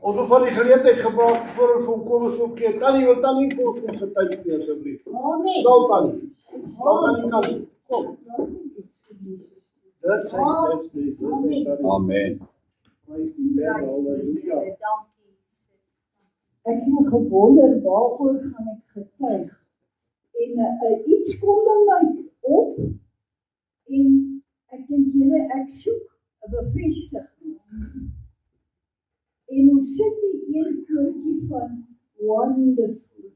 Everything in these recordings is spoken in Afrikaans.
Ons wil van die geleentheid gebruik voor ons kom ons ook keer. Tannie, wil Tannie vir ons kom getuig gee asseblief. Amen. Sal Tannie. Sal Tannie kan. Kom. Dis sy Tannie. Amen. Prys die Here, halleluja. Dankie Jesus. Ek het gewonder waaroor gaan ek getuig. En iets kom in my op en ek dink Here, ek soek 'n bevestiging. En ons sit die een koortjie van wonderful,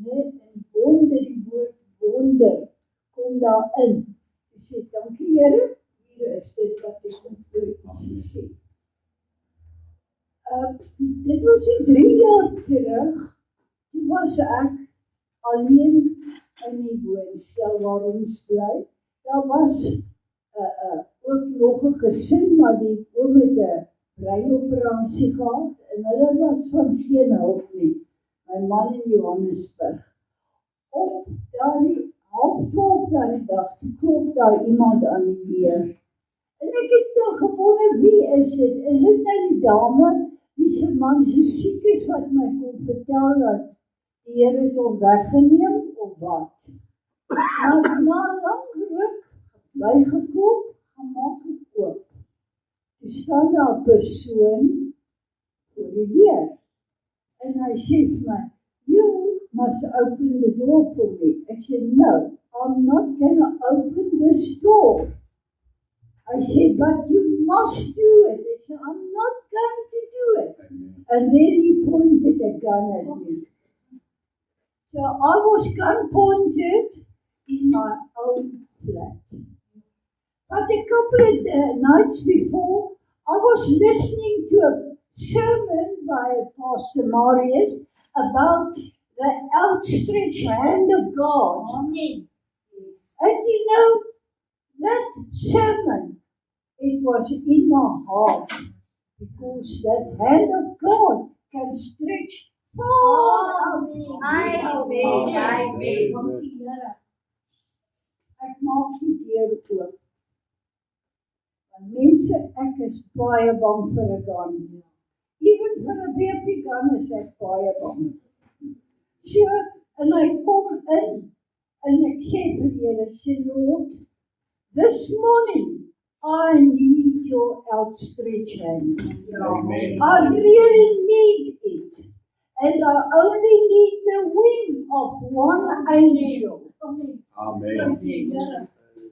net en wonder, die woord wonder kom daarin. Ek sê, dankie Here, hier is dit wat ek kom vir iets sê. Dit was so 3 jaar terug, toe was ek alleen in die woonstel waar ons bly. Daar was ook nog 'n gesin, maar die oom het 'n breioperasie gehad en hulle was van geen hulp nie. My man in Johannesburg. Op daardie 11:30 daardie dag, toe klop daar iemand aan die deur. En ek het nou gewonder, wie is dit? Is dit nou die dame wie se man so siek is wat my kom vertel dat die Here het hom weggeneem of wat? Maar na lang ruk bly gekoop, gemaak het oop. Toe staan daar 'n persoon voor die deur. En hy sê vir my, "You must open the door for me." Ek sê, "No, I'm not gonna open this door." I said, "But you must do it." Ek sê, "I'm not going to do it." And then he pointed a gun at me. So I was gun pointed in my own flat. But a couple of nights before, I was listening to a sermon by Pastor Marius about the outstretched hand of God. Amen. And you know, that sermon, it was in my heart because that hand of God can stretch far out. Amen. Dankie Here. Ek maak die deur oop. Want mense, ek is baie bang vir 'n gun. Even vir 'n baby gun is ek baie bang. So, en hy kom in, en ek sê vir die Here, sê, "Lord, this morning, I need your outstretched hand. Amen. I really need it. And I only need the wing of one angel." Amen.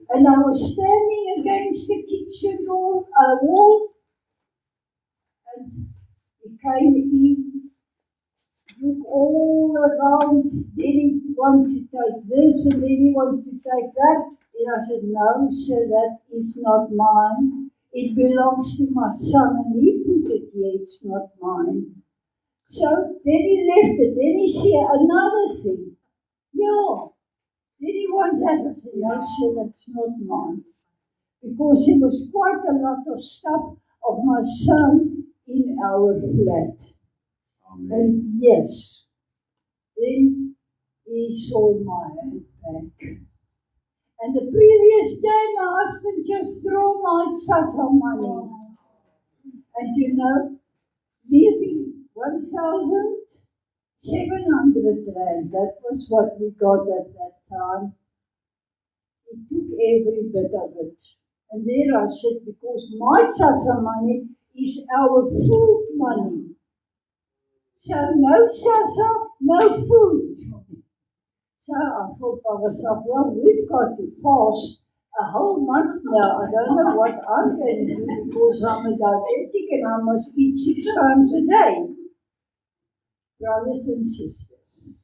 And I was standing against the kitchen wall, and he came in, looked all around, then he wants to take this, and then he wants to take that. And I said, "No, sir, that is not mine. It belongs to my son," and he put it here, "It's not mine." So then he left it. Then he said another thing. Yeah. Then he wanted that. I said, "No, sir, that's not mine." Because there was quite a lot of stuff of my son in our flat. Amen. And yes, then he saw my handbag. And the previous day, my husband just threw my SASSA money. And you know, leaving 1,700 rand, that was what we got at that time. He took every bit of it. And there I said, because my SASSA money is our food money. So no SASSA, no food. So I thought by myself, well, we've got to fast a whole month now. I don't know what I'm going to do because I'm a diabetic and I must eat 6 times a day. Brothers and sisters,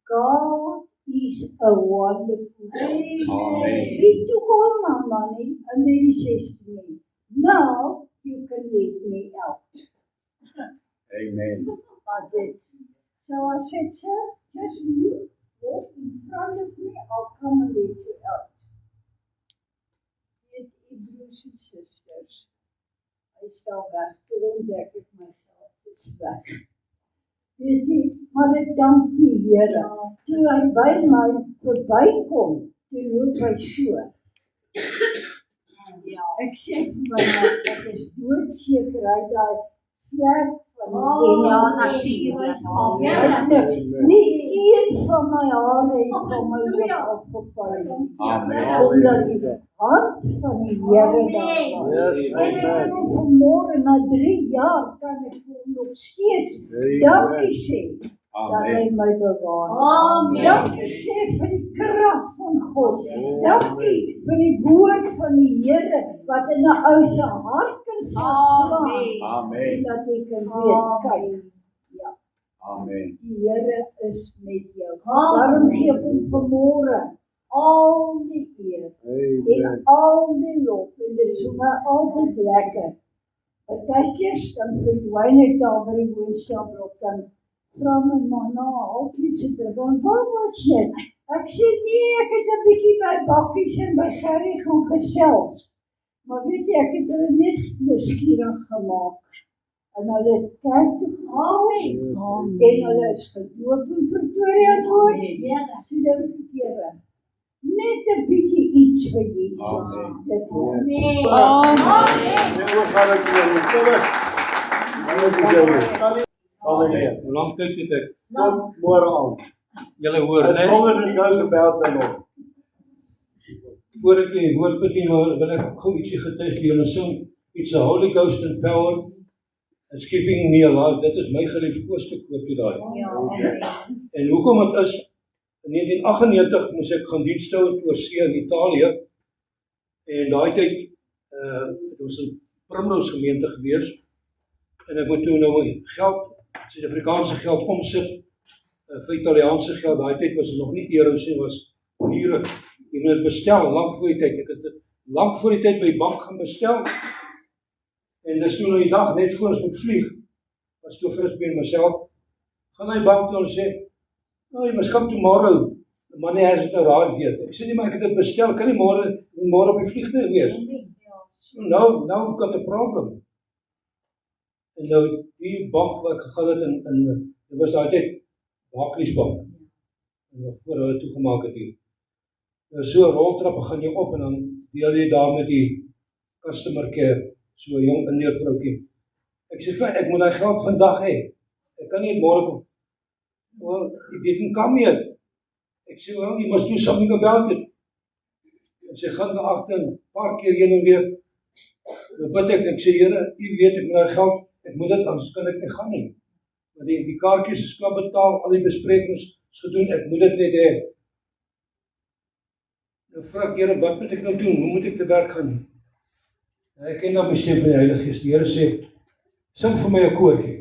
God is a wonderful God. Amen. He took all my money and then he says to me, "Now you can let me out." Amen. I did. So I said, "Sir, just you walk in front of me, I'll come and let you out." Met broers en susters, hy staan weg, toe ontdek ek my geld is weg. Weet jy, maar ek dank die Here, toe hy by my verbykom, toe loop hy so. Ek sê vir my, ek is doodseker, hy daai vlek van En ja, natuurlik. Nie een van my hare het van my hoof afgeval nie. Amen. Omdat die hand van die Here daar was. Yes, En ek amen. kan vanmôre na 3 jaar kan ek hom nog steeds dankie sê dat hy Amen. my bewaar. Amen. Dankie sê vir die krag van God. Dankie vir die woord van die Here wat in 'n ou se hart kan verslaan. En Amen. dat jy kan weet, kyk, ja, Amen. die Here is met jou. Daarom gee ek hom vanmôre al die eer en Amen. al die lof. En dit is vir my altyd lekker. Partykeer dan verdwyn ek daar by die woonstelblok, dan vra my man na 'n halfuurtjie terug, waar was jy? Ek sê nee, ek het 'n bietjie by Bakkies en by Gerrie gaan gesels. Maar weet jy, ek het hulle net nuuskierig gemaak. En hulle het kerk toe gegaan. En hulle is gedoop in Pretoria woord. So dink ek, Here, net 'n bietjie iets vir Jesus. Amen. Dit help. Nee, we gaan het weer doen. Kom eens. Halleluja. Hoe lang tyd het ek? Tot môre aan. Julle hoor, Het né? sommigen die nou gebeld en nog. Voor ek die woord begin, wil ek gou ietsie getuig vir julle sing. It's a Holy Ghost and power. It's keeping me alive. Dit is my geliefkoeste koopie daai. En hoekom dit is, in 1998 moes ek gaan dienste hou oor see in Italië. En daai tyd, het ons 'n Primrose gemeente gewees. En ek moet toe nou my geld, Suid-Afrikaanse geld omsit, vir Italiaanse geld. Daai tyd was dit nog nie euros nie, was lire. Jy moet dit bestel, lank voor die tyd. Ek het dit lank voor die tyd by die bank gaan bestel. En dis toe nou die dag net voor ons moet vlieg. Was toe vir met myself. Gaan na die bank toe en sê, "Oh, you must come tomorrow. The money hasn't arrived yet." Ek sê nie, maar ek het dit bestel. Kan nie môre op die vliegtuig wees. So now we've got a problem. En nou die bank waar ek gegaan het in dit was daai tyd Barclays Bank. En nog voor hulle toegemaak het hier. Nou so 'n roltrap gaan jy op en dan deel jy daar met die customer care, so 'n jong Indiër vroukie. Ek sê vir ek moet daai geld vandag hê. Ek kan nie môre kom. Well, it didn't come yet. Ek sê, well, you must do something about it. En sy gaan na agter 'n paar keer heen en weer. Nou bid ek sê, Here, U weet ek moet daai geld, ek moet dit, anders kan ek nie gaan nie. Want die kaartjies is klaar betaal, al die besprekings is gedoen, ek moet dit net hê. Nou vra ek, Here, wat moet ek nou doen? Hoe moet ek te werk gaan? Ek ken nou my stem van die Heilige Gees. Die Here sê, sing vir my 'n koortjie.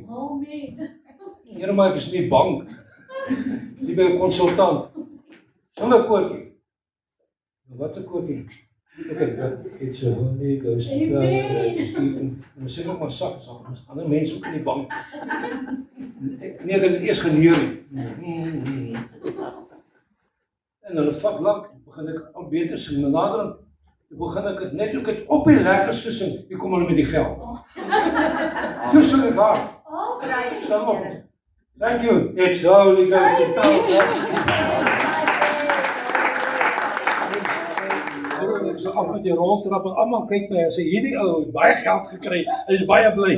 Here, maar ek is nie bank. Jy by 'n konsultant. Sing 'n koortjie. Nou wat 'n koortjie? Okay, it's a Holy Ghost. En dan sing ek maar sak, ons ander mense ook in die bank. Nee, ek het dit eers geleer. En hulle vat lank, begin ek al beter sing, maar nader, begin ek het net ook het op die lekkerste sing, hier kom hulle met die geld. Toe sing ek haar. Staan op. Thank you. It's the Holy Ghost and power. Ek so af met die roltrap en almal kyk my en sê, hierdie ou het baie geld gekry, hy is baie bly.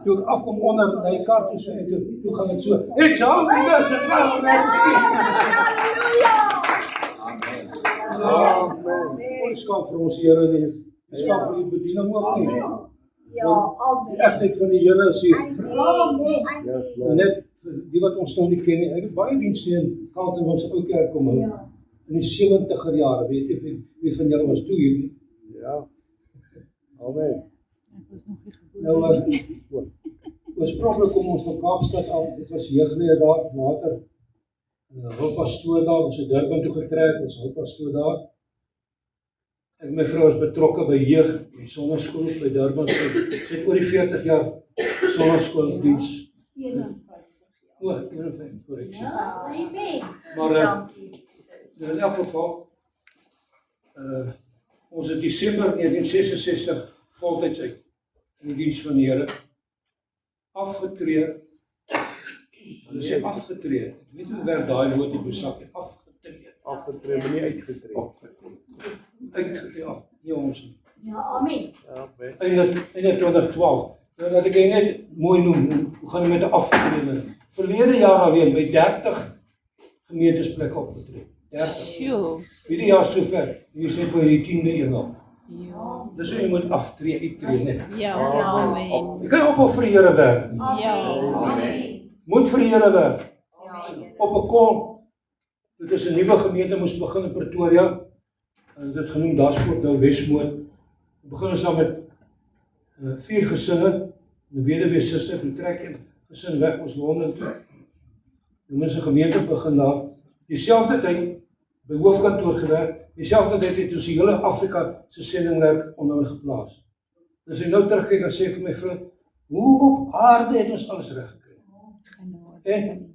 Toe ek afkom onder die kar toe, en toe gaan ek so, it's the Holy Ghost and power. Ons kan vir ons Here nie, ons kan vir die bediening ook nie. Die egtheid van die Here is hier. En net die wat ons nog nie ken nie, ek het baie dienste in Kalten wat se ou kerk kom hou. In die 70er jare, weet jy wie van julle was toe hier? Ja. Amen. Nou, oorspronklik kom ons van Kaapstad af, dit was jeugleer daar, later, hulppastoor daar, ons het Durban toe getrek, ons hulppastoor daar. Ek en my vrou is betrokke by jeug, die sonnaskool by Durban, sy het oor die 40 jaar sonnaskooldiens. 51, korreksie. Maar, in elk geval, ons het Desember 1966 voltyds uit in die diens van die Here afgetree. Hulle sê afgetree. Ek weet hoe werk daai woord in besak, afgetree. Afgetree, maar nie uitgetree. Uitgetree af, nie ons. Ja, amen. Amen. Einde 2012. Dat ek net mooi noem, hoe gaan met 'n aftrede. Verlede jaar alleen by 30 gemeentesplekke opgetree. 30. Sjoe. Hierdie jaar sover. Jy sê by die 10de een al. Ja. Dis hoe jy moet aftree, uittree, net. Ja, amen. Jy kan op vir die Here werk. Ja. Amen. Moet vir die Here werk. Ja. Op 'n kom. Dit is 'n nuwe gemeente moes begin in Pretoria. En dit genoem Daspoort nou Wesmoed. Begin ons dan met 4 gesinne, 'n weduwee suster, toe trek een gesin weg ons Londen toe. Die mense gemeente begin daar. Dieselfde tyd by hoofkantoor gewerk. Dieselfde tyd het ons die hele Afrika se sendingwerk onder my geplaas. As ek nou terugkyk en sê vir my vriend, hoe op aarde het ons alles reg gekry? En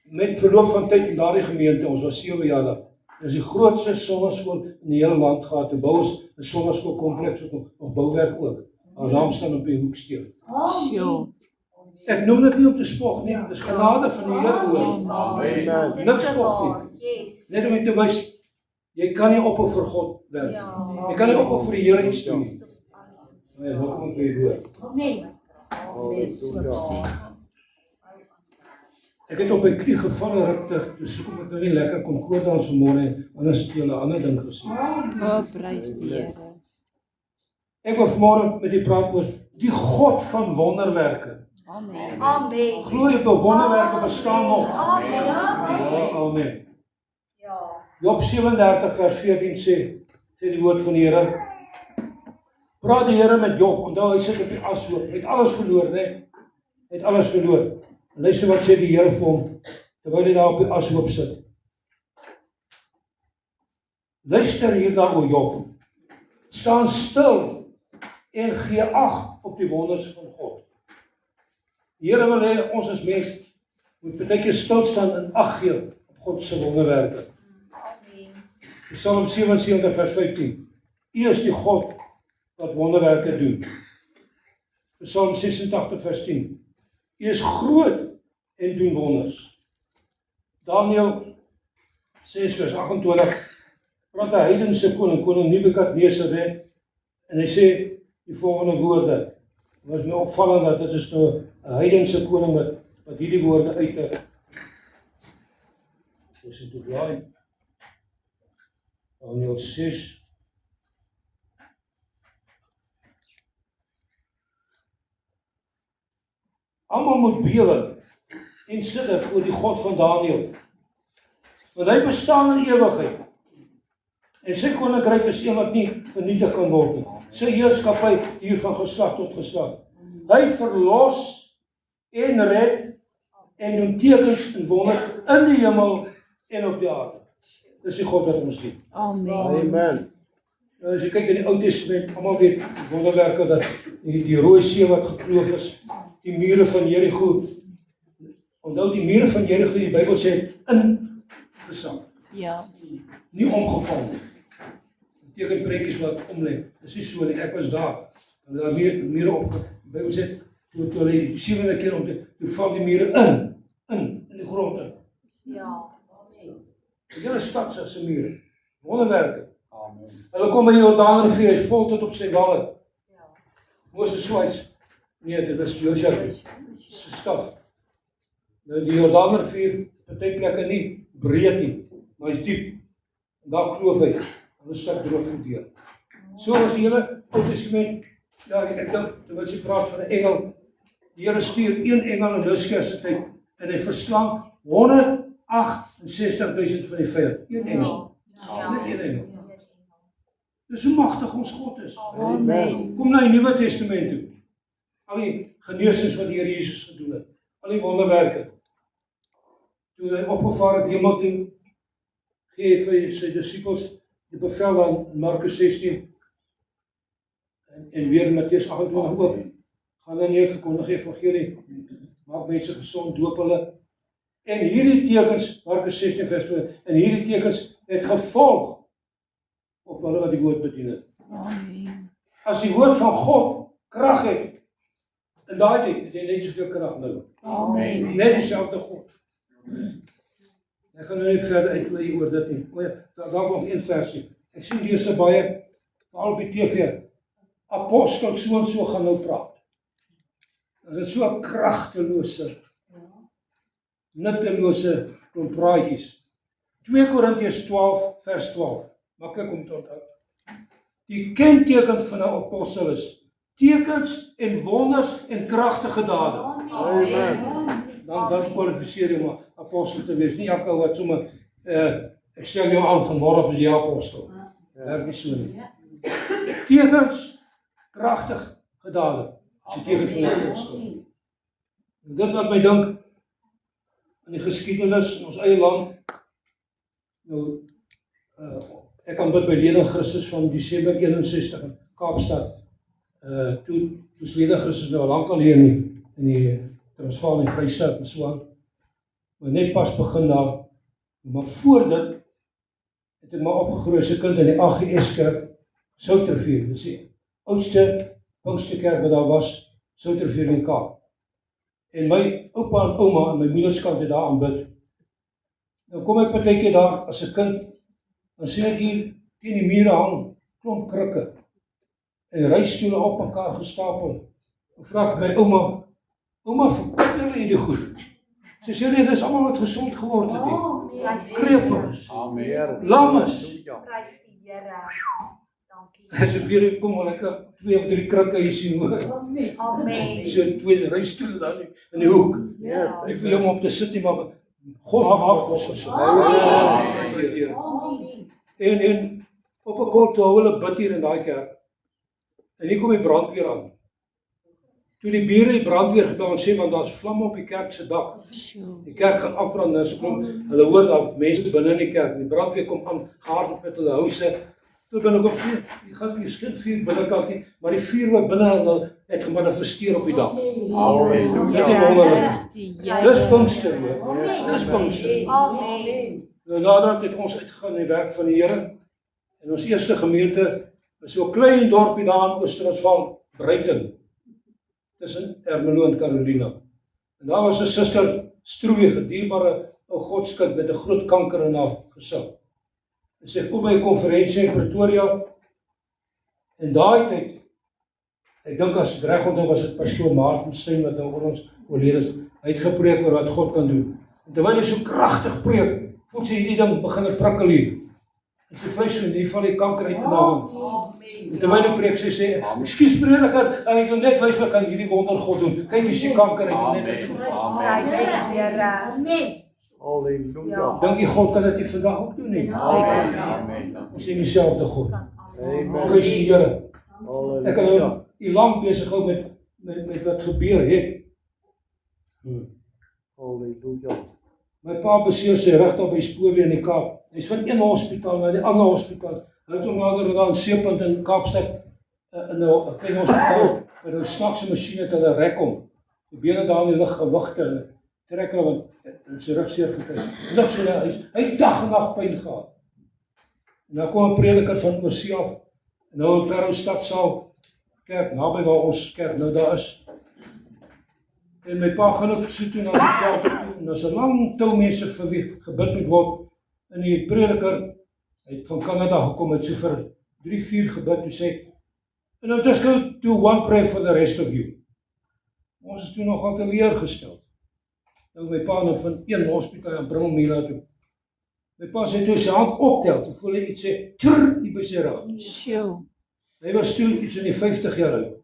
met verloop van tyd in daardie gemeente, ons was 7 jaar daar. Dit is die grootste sonderskool in die hele land gehad. Te bou is 'n sonderskoolkompleks op bouwerk ook. Haar naam staan op die hoeksteen. Sjoe. Ek noem dit nie om te spog nie, dis genade van die Here hoor. Amen. Dis Niks te spog nie. waar. Yes. Net om te wys, jy kan nie ophou vir God werk. Ja. Jy kan nie ophou vir die Here iets doen nie. Christus alles in Nee, hoekom moet jy doen? Nee. Ek het op my knie geval ruktig, dus ek kom ek nou nie lekker kon koordans vanmorgen, anders het jy 'n ander ding gesien. O, prys die Here. Ek wil vanmorgen met die praat oor die God van wonderwerke. Amen. Amen. Glo jy op wonderwerke bestaan nog? Amen. Ja, amen. Ja. Job 37 vers 14 sê die woord van die Here. Praat die Here met Job, onthou hy sit op die ashoop, hy het alles verloor, né? Hy het alles verloor. En luister wat sê die Here vir hom, terwyl hy daar op die ashoop sit. Luister hier daar o Job, staan stil en gee ag op die wonders van God. Die Here wil hê ons as mens moet baie keer stil staan en ag gee op God se wonderwerke. Amen. Psalm 77 vers 15. U is die God wat wonderwerke doen. Psalm 86 vers 10. U is groot en doen wonders. Daniël 6 vers 28. Praat 'n heidense koning Nebukadnesar en hy sê die volgende woorde. Dit was my opvallend dat dit is nou 'n heidense koning wat hierdie woorde uit. Dis in toe blaai. Daniël 6. Almal moet bewe en sidder voor die God van Daniël. Want hy bestaan in ewigheid. En sy koninkryk is een wat nie vernietig kan word nie. Sy heerskappy duur van geslag tot geslag. Hy verlos en red en doen tekens en wonders in die hemel en op die aarde. Dis die God wat ons dien. Amen. Amen. Nou, as jy kyk in die Ou Testament, almal weet wonderwerke dat die Rooi See wat gekloof is, die mure van Jerigo. Onthou die mure van Jerigo, die Bybel sê ingesak, Ja. nie omgeval nie. Beteken prentjies wat omlê. Dis nie so nie, ek was daar. Hulle daar mure op. Die Bybel sê toe hulle die 7de keer om te val die mure in die grond in. Ja. Die hele stad se mure. Wonderwerke. Amen. Hulle kom by die Jordaanrivier, hy's vol tot op sy walle. Ja. Moses swys. Nee, dit was Josua se staf. Nou die Jordaanrivier, party plekke nie breed nie, maar hy's diep. En daar kloof hy. Hulle stap droog voordeur. So was die hele Ou Testament, ja, ek dink, terwyl jy praat van 'n engel, die Here stuur een engel in Hosea se tyd en hy verslaan 168.000 van die vyand. Een engel. Net een engel. Dis hoe magtig ons God is. Amen. Kom na die Nuwe Testament toe. Al die genesings wat die Here Jesus gedoen het. Al die wonderwerke. Toe hy opgevaar het hemel toe, gee hy vir sy disippels die bevel aan Markus 16 en weer in Matteus 28 ook. Gaan dan neer, verkondig die evangelie, maak mense gesond, doop hulle. En hierdie tekens, Markus 16 vers 2, en hierdie tekens het gevolg op hulle wat die woord bedien het. Amen. As die woord van God krag het, in daai tyd het hy net soveel krag nou. Amen. Net dieselfde God. Ek gaan nou nie verder uitwy oor dit nie. O ja, daar nog een versie. Ek sien deesdae baie, veral op die TV, apostel so en so gaan nou praat. Dit is so 'n kragtelose, nuttelose klomp praatjies. 2 Korintiërs 12 vers 12. Maklik om te onthou. Die kenteken van 'n apostel is tekens en wonders en kragtige dade. Dan kwalifiseer jy om 'n apostel te wees. Nie elke ou wat sommer ek stel jou aan vanmôre vir jy apostel. Werk nie so nie. Tekens, kragtig gedade. Dis die teken van 'n apostel. En dit laat my dink aan die geskiedenis in ons eie land. Nou, ek aanbid by Lede Christus van Desember 61 in Kaapstad. Toe is Lede Christus nou lankal hier in die Transvaal en Vrystaat en so aan. Maar net pas begin daar. Maar voor dit het ek maar opgegroei as 'n kind in die AGS kerk, Soutrivier. Dis die oudste Pinksterkerk wat daar was, Soutrivier in die Kaap. En my oupa en ouma en my moederskant het daar aanbid. Dan kom ek partykeer daar as 'n kind, dan sien ek hier teen die mure hang klomp krikke en reistoele op mekaar gestapel. Dan vra ek my ouma, verkoop julle hierdie goed? Sy sê nee, dis almal wat gesond geword het hier. Krepels, lammes. Prys die Here. Dankie. As ek weer kom, wil ek 2 of 3 krikke hier sien hoor. Amen. So 2 reistoele daar in die hoek. Nie vir hom op te sit nie, maar God hou ons. En op 'n kort hou hulle bid hier in daai kerk. En hier kom die brandweer aan. Toe die bure die brandweer gebel en sê want daar's vlamme op die kerk se dak. Die kerk gaan afbrand en so kom hulle hoor dat mense binne in die kerk. Die brandweer kom aan gehard met hulle house. Toe binne kom die gaan nie skien vuur binnekant nie, maar die vuur wat binne hulle het gemanifesteer op die dak. Dit is wonderlik. Dis Pinkster hoor. Dis Pinkster. Amen. Nou nadat het ons uitgegaan in die werk van die Here. En ons eerste gemeente is so 'n klein dorpie daar in Oos-Transvaal, Bruiten. Tussen Ermelo en Carolina. En daar was 'n suster Stroe, 'n dierbare ou Godskind met 'n groot kanker in haar gesig. En sy kom by 'n konferensie in Pretoria. En daai tyd, ek dink as ek reg onthou was dit pastoor Martin Steyn wat nou oor ons oorlede is. Hy het gepreek oor wat God kan doen. En terwyl hy so kragtig preek, voel sy hierdie ding begin het prikkel hier. En sy vrou so, die val die kanker uit in haar hand. En terwyl hy preek, sy sê, "Ekskuus prediker, ek wil net wys wat kan hierdie wonder God doen. Kyk, jy sien kanker uit net uitgeval." Prys die Here. Amen. Halleluja. Dink jy God kan dit nie vandag ook doen nie? Amen. Ons sien dieselfde God. Amen. Prys die Here. Ek kan nou Halleluja. lank besig hou met wat gebeur het. Halleluja. My pa beseer sy rug op by spoorweë in die Kaap. Hy's van een hospitaal na die ander hospitaal. Hy het hom nader daar in Seepunt in Kaapstad in 'n klein hospitaal met 'n snaakse masjien het hulle rek hom. Die bene daar in die lug gewigte en trek hulle want sy rug seer gekry. Dit so hy het dag en nag pyn gehad. En dan kom 'n prediker van oorsee af en nou in Parow Stadsaal kerk naby waar ons kerk nou daar is. En my pa gaan op so toe na die veld toe en daar's 'n lang tou mense vir wie gebid moet word. En die prediker, hy het van Kanada gekom, het so vir 3-4 gebid en sê, and I'm just going to do one prayer for the rest of you. Ons is toe nogal teleurgesteld. Nou my pa nou van een hospitaal en bring hom hier na toe. My pa sê toe sy hand optel, toe voel hy iets sê, tjurr, die by sy rug. Hy was toe iets in die 50 jaar oud.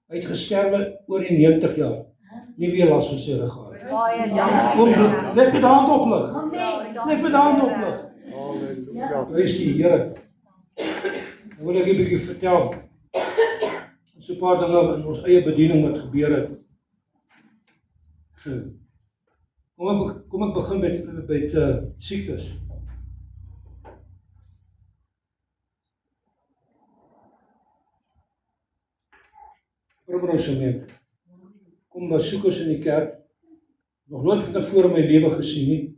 Hy het gesterwe oor die 90 jaar. Nie weer las van sy rug gehad. Baie Kom, dankie. net met die hand oplig. Amen. Net met die hand oplig. Halleluja. Prys die Here. Nou wil ek 'n bietjie vertel. So 'n paar dinge in ons eie bediening wat gebeur het. Kom ek begin met siektes. Probeer kom besoekers in die kerk. Nog nooit van tevore in my lewe gesien nie.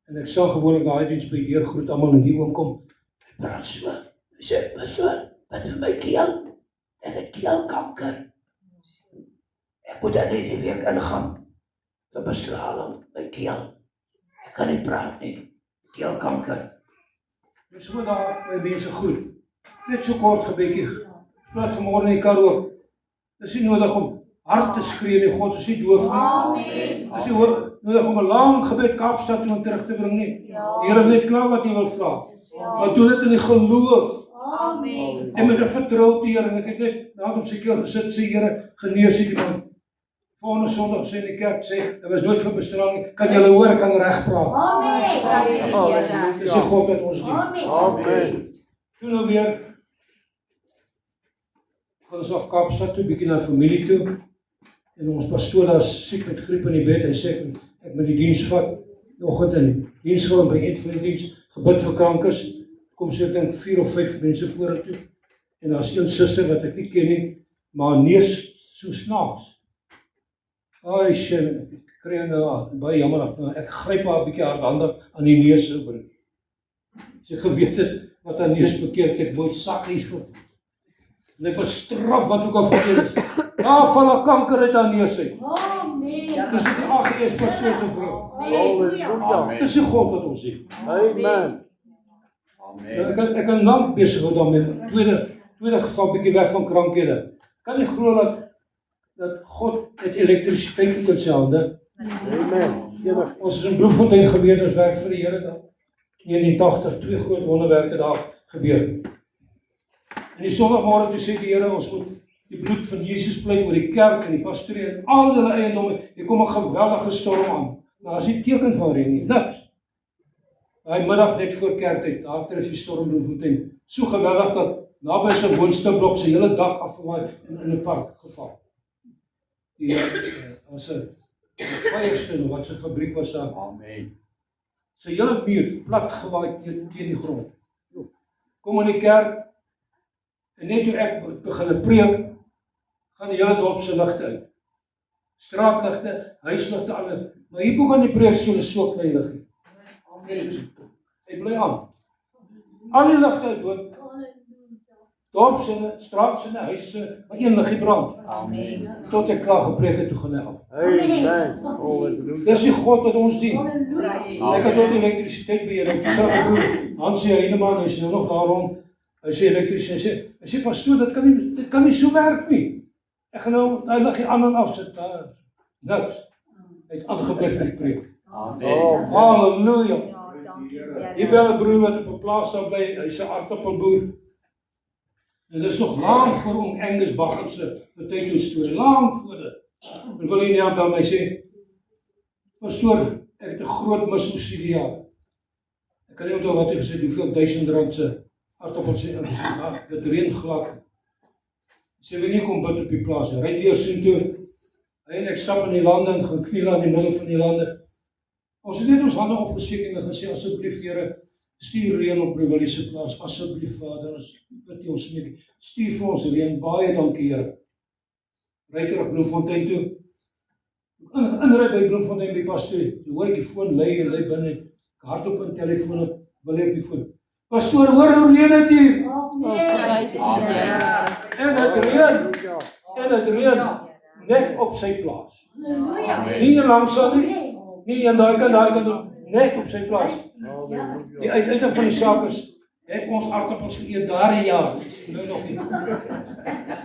En ek sal gewoonlik daai diens by deur groet almal en die oom kom. Hy praat so. Hy sê, "Pastoor, wat vir my keel? Ek het keelkanker. Ek moet dan net die week ingaan vir bestraling my keel. Ek kan nie praat nie. Keelkanker." Dis hoe daar my mense groet. Net so kort gebedjie. Praat vanmôre in die kar ook. Dis nie nodig om harte skree nie, God is nie doof nie. Amen. As jy nodig om 'n lang gebed Kaapstad toe om terug te bring nie. Ja. Die Here weet klaar wat jy wil vra. Ja. Maar doen dit in die geloof. Amen. En met 'n vertrou op die Here. En ek het net nadat op sy keel gesit, sê Here, genees hierdie man. Volgende Sondag sê in die kerk sê, hy was nooit vir bestraling. Kan julle hoor, ek kan reg praat. Amen. Prys die Here. Dis die God wat ons dien. Amen. Toe nou weer gaan ons af Kaapstad toe, bietjie na familie toe. En ons pastoor daar is siek met griep in die bed. Hy sê ek moet die diens vat. Vanoggend in diens gewoon by een van die diens gebid vir krankes. Kom so ek dink 4 of 5 mense vorentoe. En daar's een suster wat ek nie ken nie, maar neus so snaaks. Ai shit, ek kry nou baie jammer. Ek gryp haar 'n bietjie hardhandig aan die neus oor. As ek geweet het wat haar neus bekeer, ek mooi sakkies gevoel. En ek bestraf wat ook al verkeerd is. Daar val 'n kanker uit haar neus uit. Amen. Dis die AGS pastoor se vrou. Halleluja. Amen. Dis die God wat ons sien. Amen. Amen. Ek kan lank besig word daarmee. Tweede geval bietjie weg van krankhede. Kan nie glo dat God het elektrisiteit ook in sy hande. Amen. Enig. Ons is in Bloemfontein gemeente, ons werk vir die Here daar. 1980, 2 groot wonderwerke daar gebeur. En die Sondagmôre toe sê die Here, ons moet die bloed van Jesus pleit oor die kerk en die pastorie en al hulle eiendomme. Hier kom 'n geweldige storm aan. Maar as nie teken van reën nie, niks. Daai middag net voor kerktyd, daar tref die storm Bloemfontein. So geweldig dat naby sy woonstelblok se hele dak afgewaai en in 'n park geval. Die ons 'n Firestone wat se fabriek was daar. Amen. Sy hele muur plat gewaai teen die grond. Kom in die kerk en net toe ek begin preek, gaan die hele dorp se ligte uit. Straatligte, huisligte, alles. Maar hier bo kan die preekstoel so klein liggie. Amen. Hy bly aan. Al die ligte uit dood. Dorpsinne, straatsinne, huise, maar een liggie brand. Amen. Tot ek klaar gepreek het toe gaan hy af. Amen. Halleluja. Dis die God wat ons dien. Prys. Ek het ook elektrisiteit beheer. Ek sê my broer, Hansie Heineman, hy is nou nog daar rond. Hy sê elektriesien, hy sê pastoor, dit kan nie so werk nie. Ek gaan nou, hy lig die ander afsit daar. Niks. Hy het aangebly vir die preek. Amen. Halleluja. Ja, dankie Here. Hier bel 'n broer wat op 'n plaas daar bly, hy's 'n aardappelboer. En dis nog lank voor om Angus Baggett se potato storie, lank voor dit. En wil hy nie aan my sê, pastoor, ek het 'n groot mismoesie die jaar. Ek kan nie onthou wat hy gesê, hoeveel R1000 se aardappels dit reën glad. Sê wil nie kom bid op die plaas, ry deur sien toe. Hy en ek stap in die lande en gaan kniel aan die middel van die lande. Ons het net ons hande opgesteek en gesê, asseblief Here, stuur reën op Rewillie se plaas, asseblief Vader, ons bid ons nie. Stuur vir ons reën, baie dankie Here. Ry terug Bloemfontein toe. Inry by Bloemfontein by pastoor. Jy hoor ek die foon lei en lei binne. Ek hardop in telefoon op, wil hy op die foon. Pastoor, hoor hoe reën dit hier? Prys die Here. En dit reën. En dit reën net op sy plaas. Amen. Nie langs aan nie. Nie aan daai kant, net op sy plaas. Die uiteinde van die saak is, het ons aardappels geëet daardie jaar. Nou nog nie.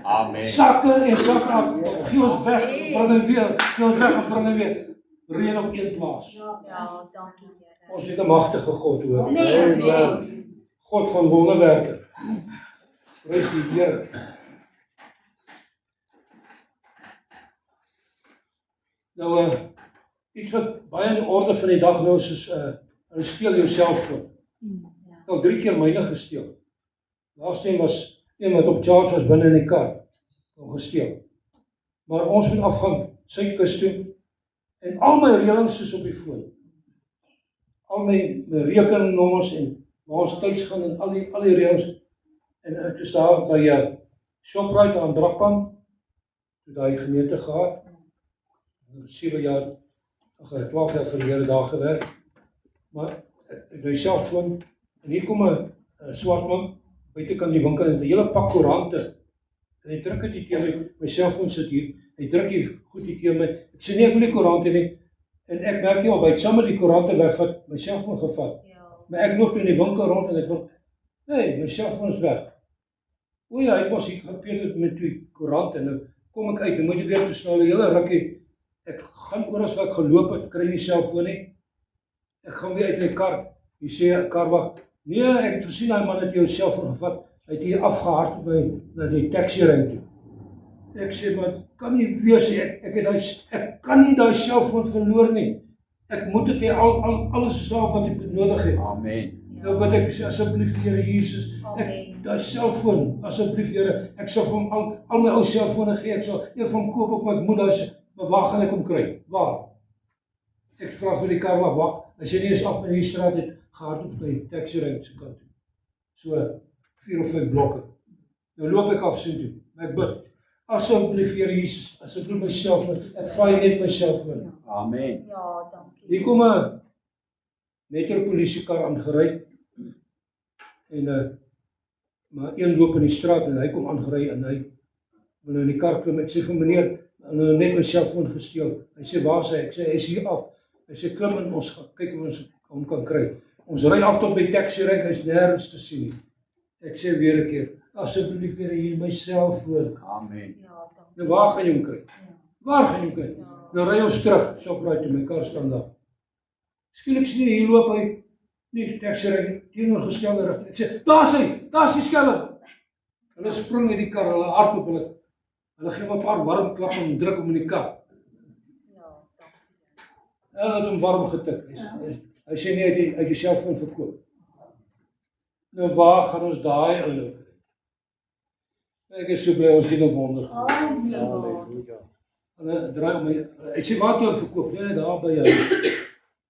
Amen. Sakke en sakke, gee ons weg, bring hy weer, gee ons weg, bring hy weer. Reën op een plaas. Ja, dankie Here. Ons het 'n magtige God, hoor. Amen. God van wonderwerke. Prys die Here. Nou, iets wat baie in die orde van die dag nou is, hulle steel jou selfoon. Ek het al 3 keer myne gesteel. Laaste een was een wat op charge was binne in die kar. Gesteel. Maar ons moet afgaan Suidkus toe. En al my reëlings is op die foon. Al my rekeningnommers en waar ons tyds gaan en al die reëlings. En ek is daar by Shoprite aan Brakpan. Toe daai gemeente gehad. 7 jaar, 12 jaar vir die Here daar gewerk. Maar ek my selfoon en hier kom 'n swart man buitekant die winkel en 'n hele pak koerante. En hy druk dit teen my selfoon sit hier. Hy druk hier goed hier teen my. Ek sê nee, ek wil nie koerante nie. En ek merk nie op, hy het sommer die koerante wegvat, my selfoon gevat. Ja. Maar ek loop in die winkel rond en ek wil, hey, my selfoon is weg. O ja, hy was hier gepeet met 2 koerante en nou kom ek uit, dan moet jy weer te snel, die hele rukkie, ek gaan oor as wat ek geloop het, kry nie selfoon nie, ek gaan weer uit die kar, jy sê, karwag, nee, ek het gesien, die man het jou selfoon gevat, hy het hier afgehard na die taxi-ry toe. Ek sê, maar kan nie wees, ek kan nie die selfoon verloor nie, ek moet het hê, alles is daar wat ek nodig het. Amen. Nou bid ek sê, asseblief Here Jesus, Amen. die selfoon, asseblief Here, ek sal vir hom al my ou selfone gee, ek sal een van hom koop op, maar ek moet maar waar gaan ek hom kry? Waar? Ek vra vir die kar, maar wag, as jy nie eens af in die straat het, gehard op die taxi-ry se kant toe. So, 4 of 5 blokke. Nou loop ek af so toe, maar ek bid, asseblief Here Jesus, asseblief my selfoon, ek vra net my selfoon. Amen. Ja, dankie. Hier kom 'n metropolisiekar aangery en maar een loop in die straat en hy kom aangery en hy wil nou in die kar klim. Ek sê vir meneer, nou net my selfoon gesteel. Hy sê waar is hy? Ek sê hy is hier af. Hy sê klim en ons gaan kyk of ons hom kan kry. Ons ry af tot by taxi-rank, hy's nêrens te sien nie. Ek sê weer 'n keer, asseblief Here hier my selfoon. Amen. Ja, dankie. Nou waar gaan jy hom kry? Ja. Waar gaan jy hom kry? Ja. Nou ry ons terug, Shoprite toe, my kar staan daar. Skielik sien jy, hier loop hy, nie taxi-ry, teenoorgestelde rigting. Ek sê, daar's die skelm. Hulle spring uit die kar, hulle hardloop, hulle gee hom 'n paar warm klappe en druk hom in die kar. Ja, dankie. Hulle het hom warm getik. Hy sê nie, hy het die selfoon verkoop. Nou waar gaan ons daai ou kry? Ek is so bly ons doen 'n wonder. Halleluja. Hulle draai om my, ek sê, waar het jy hom verkoop? Nee, daar by jou.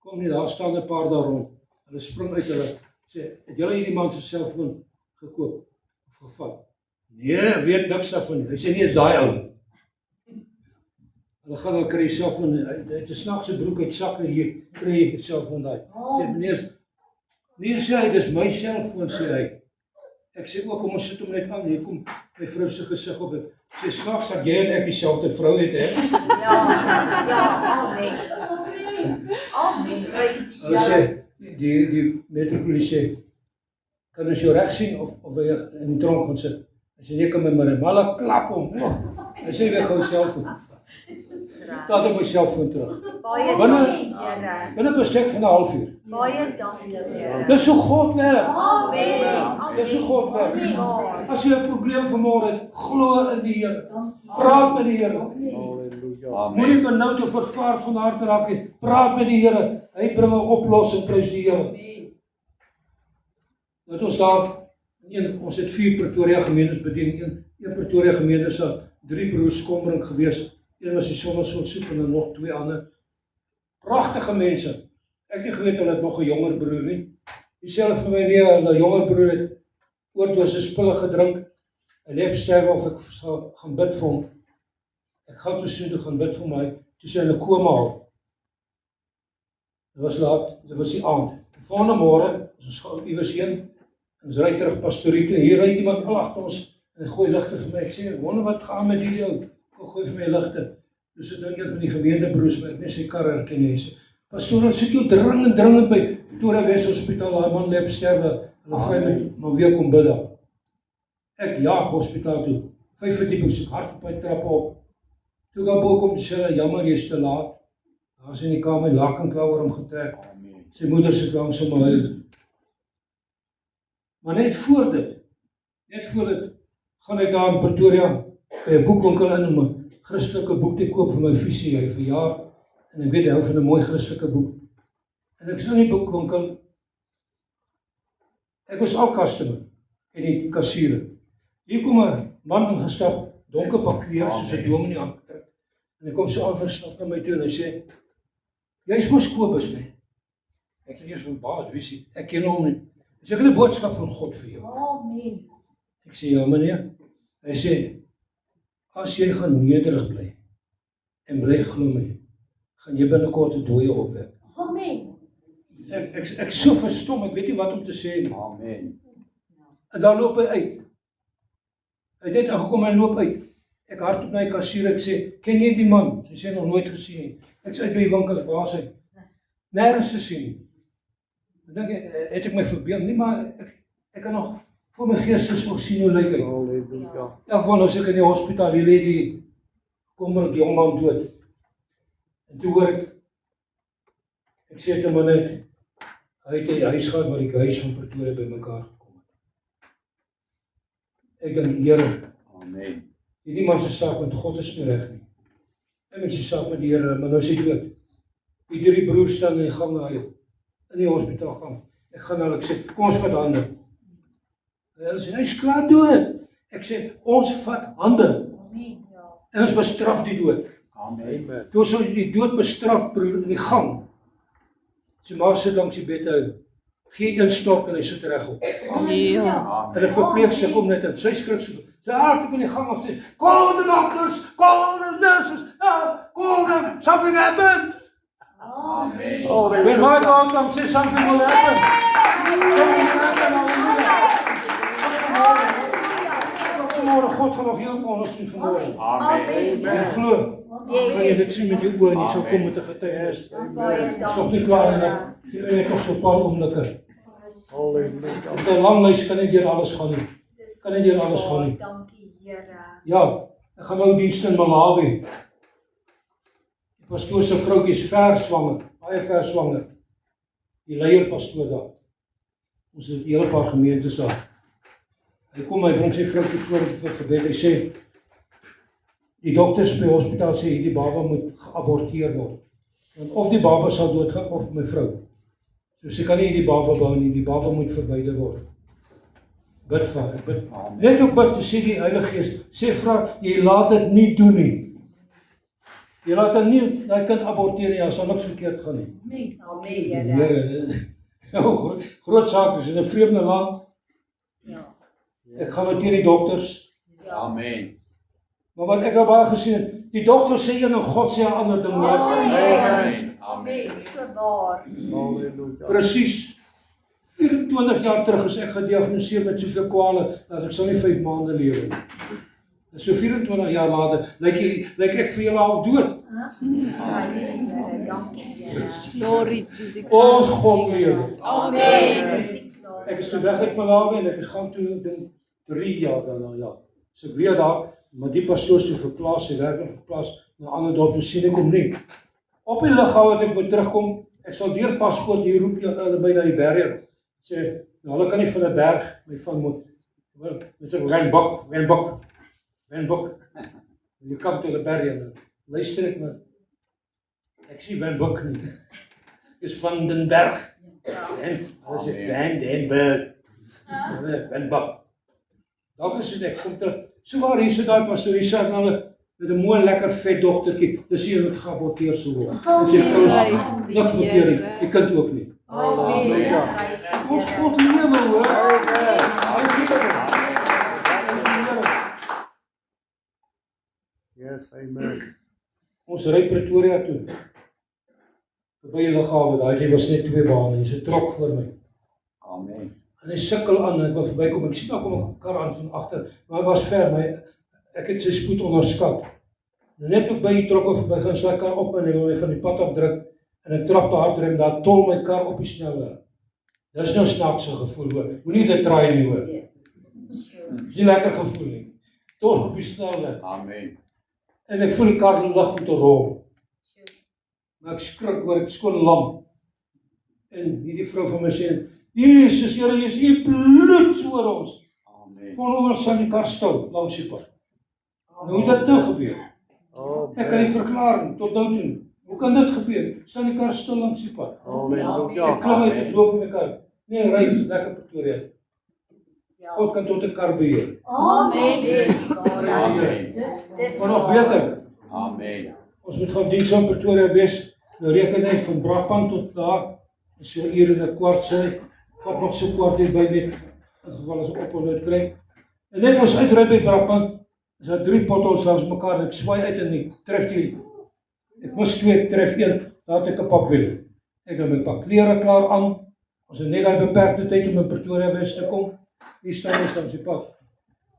Kom nie, daar staan 'n paar daar rond. Hulle spring uit hulle, sê, het julle hierdie man se selfoon gekoop of gevat? Nee, weet niks daarvan nie. Hy sê, nee, is daai ou. Hulle gaan, hulle kry die selfoon, hy het 'n snaakse broek uit sakke hier, kry jy die selfoon daai. Sê, meneer, nee, sê hy, dis my selfoon, sê hy. Ek sê ook, kom ons sit hom net aan, hier kom my vrou se gesig op het. Sê, snaaks dat jy en ek dieselfde vrou het, hè? Ja, amen. Amen. Prys die Hulle sê, die metropolisie sê, kan ons jou reg sien of wil jy in die tronk gaan sit? Hy sê, nee, kan my maar hulle klap hom. Hy sê, jy gou selfoon. Laat ek my selfoon terug. Baie Binne- dankie, Here. Binne 'n bestek van 'n halfuur. Baie dankie, Here. Dis so God werk. Amen. Dis so God werk. Amen. As jy 'n probleem vanmôre het, glo in die Here. Praat met die Here. Halleluja. Moenie benoud of vervaard van hart raak nie. Praat met die Here. Hy bring 'n oplossing, prys die Here. Dat ons daar, ons het 4 Pretoria gemeenes bedien. Een Pretoria gemeente is daar 3 broers Kombrink gewees. Een was die Sonderson soep en dan nog 2 ander. Pragtige mense. Ek het nie geweet hulle het nog 'n jonger broer nie. Dieselfde vir my nie, hulle jonger broer het oordosis pille gedrink. En hy het sterwe of ek sal gaan bid vir hom. Ek gaan toe so toe gaan bid vir my, toe sy in 'n koma haal. Dit was laat, dit was die aand. Die volgende môre, ons gaan iewers heen, ons ry terug pastorie toe, hier ry iemand al agter ons, en gooi ligte vir my, ek sê, wonder wat gaan met die ou, kom gooi vir my ligte. Dus ek dink een van die gemeentebroers, maar ek net sy kar herken nie, sê, pastoor, ons sit jou dringend by Pretoria Wes Hospitaal, daai man lê op sterwe, hulle vry my, maar weer kom bid daar. Ek jaag hospitaal toe, 5 verdiepings, ek hard op my trappe op. Toe ek bo kom, sê hulle, jammer, jy is te laat. Daar is in die kamer, laken klaar oor hom getrek. Amen. Sy moeder sit langs hom huil. Maar net voor dit, gaan ek daar in Pretoria, by 'n boekwinkel in om 'n Christelike boek te koop vir my visie, hy verjaar, en ek weet hy hou van 'n mooi Christelike boek. En ek sien in die boekwinkel, ek was al customer, en die kassiere. Hier kom 'n man ingestap, donker pak klere, soos 'n dominee aangetrek. En hy kom so aangestap na my toe en hy sê, jy's mos Kobus, nee? Ek sê eers van baas, wie sê, ek ken hom nie. Hy sê, ek het 'n boodskap van God vir jou. Amen. Ek sê, ja meneer. Hy sê, as jy gaan nederig bly, en bly glo my, gaan jy binnekort 'n dooie opwek. Amen. Ek is so verstom, ek weet nie wat om te sê nie. Amen. En dan loop hy uit. Hy het net aangekom en loop uit. Ek hardop na die kassier, ek sê, ken jy die man? Sy sê, nog nooit gesien nie. Ek sê, uit by die winkel, waar is hy? Nergens te sien nie. Ek dink, het ek my verbeel? Nie, maar ek kan nog voor my geestes nog sien hoe lyk hy. Halleluja. In elk geval, nou as ek in die hospitaal, hier lê die kom maar die jongman dood. En toe hoor ek sê te my net, hy het die huis gehad waar die huis van Pretoria by mekaar gekom het. Ek dink, Here, Amen. die man se saak met God is nie reg nie. En met sy saak met die Here, maar nou is hy dood. Die 3 broers staan in die gang huil, in die hospitaal gang. Ek gaan hulle, ek sê, kom ons vat hande. En hulle sê, hy is klaar dood. Ek sê, ons vat hande. Amen. Ja. En ons bestraf die dood. Amen. Toe ons die dood bestraf, broer, in die gang. Sy ma sit langs die bed huil. Gee een stok en hy sit regop. Ja. En 'n verpleegster kom net in. Sy skrik so. Sy hardloop in die gang en sê, call the doctors, call the nurses, call them, something happened. Amen. When my God comes, say something will happen. Something will happen, vanmorgen, God gaan nog heel anders doen vanmorgen. Amen. En ek glo, kan jy dit sien met jou oë en jy sal kom met 'n getuienis. Dit is nog nie klaar en ek het nog so 'n paar oomblikke. Halleluja. Met 'n lang lys kan nie deur alles gaan nie. Kan nie deur alles gaan nie. Dankie, Here. Ja, ek gaan nou dienste in Malawi. Die pastoor se vroutjie is ver swanger, baie ver swanger. Die leier pastoor daar. Ons het 'n hele paar gemeentes daar. Hy kom, hy bring sy vroutjie voor vir gebed. Hy sê, die dokters by die hospitaal sê, die baba moet geaborteer word. Want of die baba sal doodgaan, of my vrou. So sy kan nie die baba bou nie, die baba moet verwyder word. Bid vir haar, bid. Net ook bid, sê die Heilige Gees, sê vra, jy laat dit nie doen nie. Jy laat hom nie, daai kind aborteer nie, daar sal niks verkeerd gaan nie. Amen, Here. Here, groot saak is in 'n vreemde land. Ja. Ek gaan nou teen die dokters. Amen. Maar wat ek al baie gesien het, die dokters sê een en God sê 'n ander ding. Amen. Amen. So waar. Halleluja. Presies. 24 jaar terug is ek gediagnoseer met soveel kwale dat ek sal nie 5 maande lewe nie. En so 24 jaar later lyk ek vir julle half dood. Prys die Here. Dankie, Here. Glory to the Ons God lewe. Amen. Dis nie klaar. Ek is toe weg uit Malawi en ek gaan toe dink 3 jaar daarna, ja. So ek weer daar, maar die pastoor is toe verplaas, sy werk het verplaas na 'n ander dorp, toe sien ek hom nie. Op die lughawe het ek moet terugkom, ek sal deur paspoort hier roep hulle by na die barrier. Sê, nou hulle kan nie van 'n berg my vang moet. Dis 'n Randbok. You come to the barrier. Luister ek maar. Ek sien Randbok nie. Dis van den berg. En hulle sê Vandenberg. Randbok. Daar is ek kom terug. So waar hier sit daai pastoor, hier sit hulle met 'n mooi lekker vet dogtertjie. Dis hier wat geaborteer sou word. En sy vrou Prys die niks aborteer nie. Here. Die kind ook nie. Amen. Prys die Ons Here. God lewe hoor. Yes, amen. Ons ry Pretoria toe. Verby die lughawe, daai was net 2 bane, hy's 'n trok voor my. Amen. En hy sukkel aan, ek wil verbykom, ek sien daar kom 'n kar aan van agter, maar hy was ver, maar ek het sy spoed onderskat. Net ook by die trok verby gaan, sy kar op en hy wil my van die pad afdruk en ek trap te hard rem, daar tol my kar op die snelweg. Dis nou snaakse gevoel hoor. Moenie dit traai nie hoor. Dis nie lekker gevoel nie. Tol op die snelweg. Amen. En ek voel die kar lig om te rol. Maar ek skrik hoor, ek skoon lam. En hierdie vrou van my sê, Jesus, Here, jy is u bloed oor ons. Amen. Kon ons aan die kar stil langs die pad. Nou hoe dit nou gebeur? Ek kan nie verklaar nie, tot nou toe nie. Hoe kan dit gebeur? Staan die kar stil langs die pad. Halleluja. Ek klim uit, ek loop in die kar. Nee, ry lekker Pretoria. God kan tot 'n kar beheer. Amen. Amen. Dis Maar nog beter, Amen. ons moet gaan diens in Pretoria wees. Nou reken hy van Brakpan tot daar, so 'n uur en 'n kwart sê, vat nog so 'n kwart hier by net, in geval as ek oponthoud kry. En net ons uitry by Brakpan, is daar 3 potholes langs mekaar en ek swaai uit en ek tref die, ek moes 2, tref 1, daar het ek 'n papwiel. Ek het my pak klere klaar aan, ons het net daai beperkte tyd om in Pretoria Wes te kom, hier staan ons langs die pad.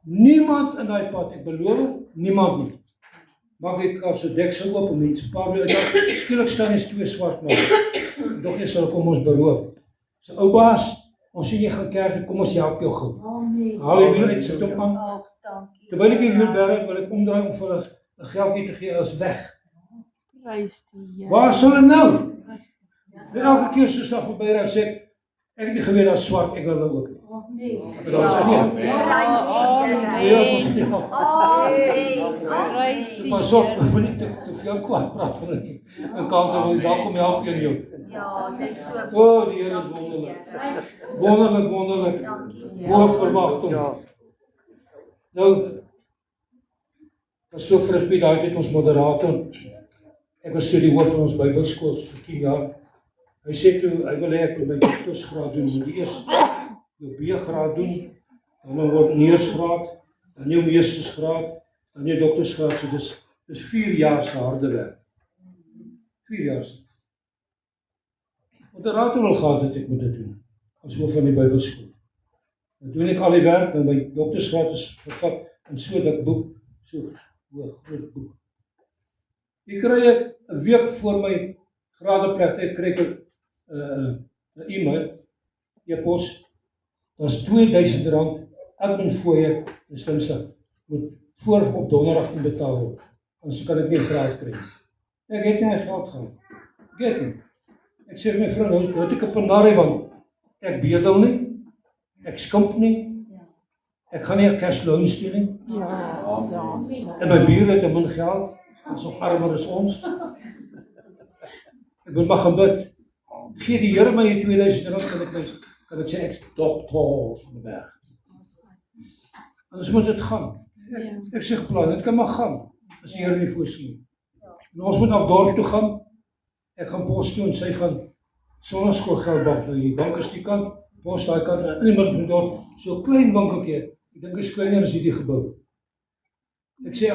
Niemand in daai pad, ek beloof, niemand nie. Maak ek kar se deksel oop om iets paar weer uit. Skielik staan hier 2 swart manne. Dog jy sal kom ons beroof. So ou baas, ons sien jy gaan kerk, kom ons help jou gou. Amen. Haal jy wiel uit, sit hom aan. Dankie. Terwyl ek die wiel berg, wil ek omdraai om vir 'n 'n geldjie te gee is weg. Prys die Here. Waar sal dit nou? Elke keer soos daar verby ry sê ek het nie geweet dat swart engele ook nie. Maar daar is nie. Prys die Here. Prys die Pas op, Here. moenie te veel kwaad praat van dit nie. En Kalte wil dalk kom help een jou. Ja, dis so. O, die Here is wonderlik. Wonderlik, wonderlik. Dankie. Hoë verwagting. Nou, Pastoor Frisbee, daai het ons moderator. Ek was toe die hoof van ons Bybelskool vir 10 jaar. Hy sê toe, hy wil hê ek moet my doktorsgraad doen, moet eers jou B-graad doen, dan word neersgraad, dan jou meestersgraad, dan jou doktorsgraad, so dis 4 jaar se harde werk. 4 jaar se. Moderator wil gehad het ek moet dit doen, as hoof van die Bybelskool. Dan doen ek al die werk, en my doktorsgraad is vervat in so 'n dik boek, so groot boek. Die kry ek 'n week voor my gradeplek, ek kry ek 'n e-mail, e-pos, dat is R2000 admin fooie en Dinsdag, moet voor op donderdag moet betaal word, anders kan ek nie graad kry. Ek het nie geld gehad, ek het nie. Ek sê my vrou, nou het ek 'n penarie, want ek bedel nie, ek skimp nie, ek gaan nie 'n cash loan steel nie, Ja. en my bure het 'n min geld, ons nog armer as ons. Ek moet maar gaan bid. Gee die Here my R2000, kan ek sê ek is dokter van die berg. Anders moet dit gaan. Ek sê geplan, dit kan maar gaan, as die Here nie voorsien. En ons moet af dorp toe gaan, ek gaan pos toe en sy gaan sonnaskoolgeld bank, nou die bank is die kant, pos daai kant, in die middel van dorp, so 'n klein winkeltjie, ek dink is kleiner as hierdie gebou. Ek sê,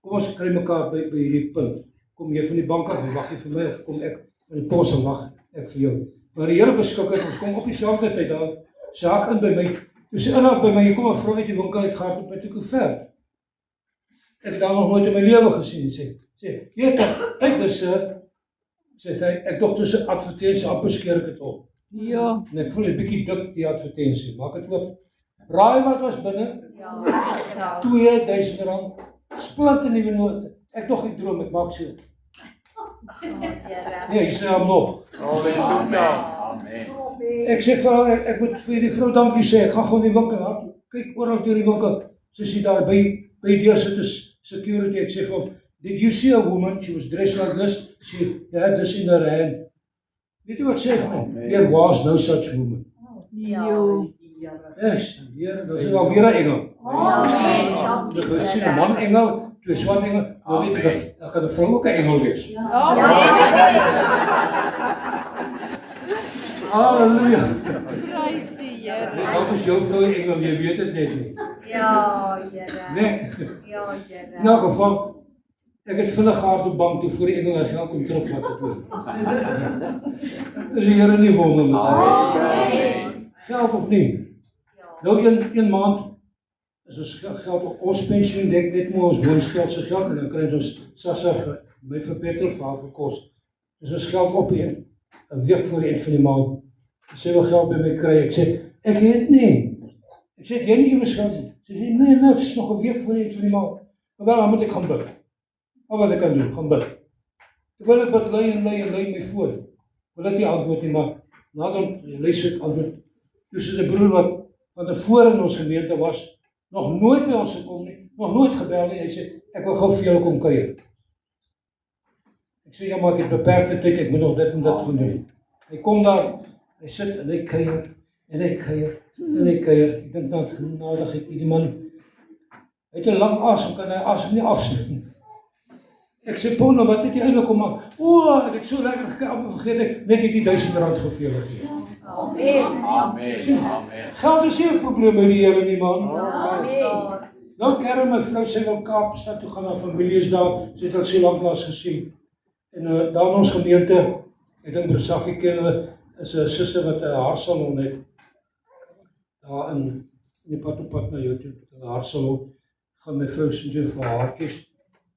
kom ons kry mekaar by hierdie punt, kom jy van die bank af en wag jy vir my, of kom ek van die pos en wag ek vir jou. Maar die Here beskik het, ons kom op dieselfde tyd daar, saak in by my, toe sy inhaak by my, jy kom 'n vrou uit die winkel uit, gaat op my toe ver. Ek het daar nog nooit in my lewe gesien, sê, jy kyk dis, sê sy, ek dog tussen advertensie, amper skeer ek het op. Ja. En ek voel 'n bietjie dik die advertensie, maak het oop. Raai wat was binne? Ja, R2000, splinte nuwe note. Ek dog ek droom, ek maak so. Nee, ek sê hom nog. Amen. Ek sê vir haar, ek moet vir die vrou dankie sê, ek gaan gewoon in die winkel, kyk oral deur die winkel, sy sê daar by die deur sit is security, ek sê vir hom, did you see a woman, she was dressed like this, she had this in her hand. Weet jy wat sê vir my? There was no such woman. Jo. Yes, Here, dat is alweer 'n engel. Amen. Ek sien 'n man engel, 2 swart engel, maar weet ek, dat kan 'n vrou ook 'n engel wees. Halleluja. Prys die Here. Wat is jou vrou 'n engel, jy weet dit net nie. Ja, Here. Nee. Ja, In Here. elk geval, ek het vinnig gehard op bank toe voor die engel haar geld kom terugvat het hoor. Is die Here nie wonderlik? Amen. Geld of nie? Nou een maand is ons geld, ons pensioen dek net maar ons woonstelse geld en dan kry ons SASSA vir petrol vir haar vir kos. Dus ons geld op een week voor die eind van die maand. Sy wil geld by my kry, ek sê, ek het nie. Ek sê, jy nie iewers geld nie. Sy sê, nee, nou, het is nog 'n week voor die eind van die maand. Maar wel, dan moet ek gaan bid. Maar wat ek kan doen, gaan bid. Terwyl ek bid, lei my voor. Wil ek nie antwoord nie, maar nadat lees ek antwoord. Dus is 'n broer wat tevore in ons gemeente was, nog nooit by ons gekom nie, nog nooit gebel nie, hy sê, ek wil gou vir julle kom kuier. Ek sê, ja, maar ek het beperkte tyd, ek moet nog dit en dit gaan doen. Hy kom daar, hy sit en hy kuier, en hy kuier, en hy kuier. Ek dink nou, genadig het die man, hy het 'n lang asem, kan hy asem nie afsny nie. Ek sê, Paul, wat het jy eintlik kom maak? O, ek het so lekker gekamp, vergeet ek, net het die R1000 geveel gegee. Amen. Amen. Geld is nie 'n probleem by die Here nie, man. Amen. Nou kerry my vrou sy wil Kaapstad toe gaan, haar familie is daar, sy het al so lank laas gesien. En daar in ons gemeente, ek dink Bresaggie ken hulle, is 'n suster wat 'n haarsalon het. Daar in die pad op pad na jou toe, 'n haarsalon, gaan my vrou se doen vir haartjies.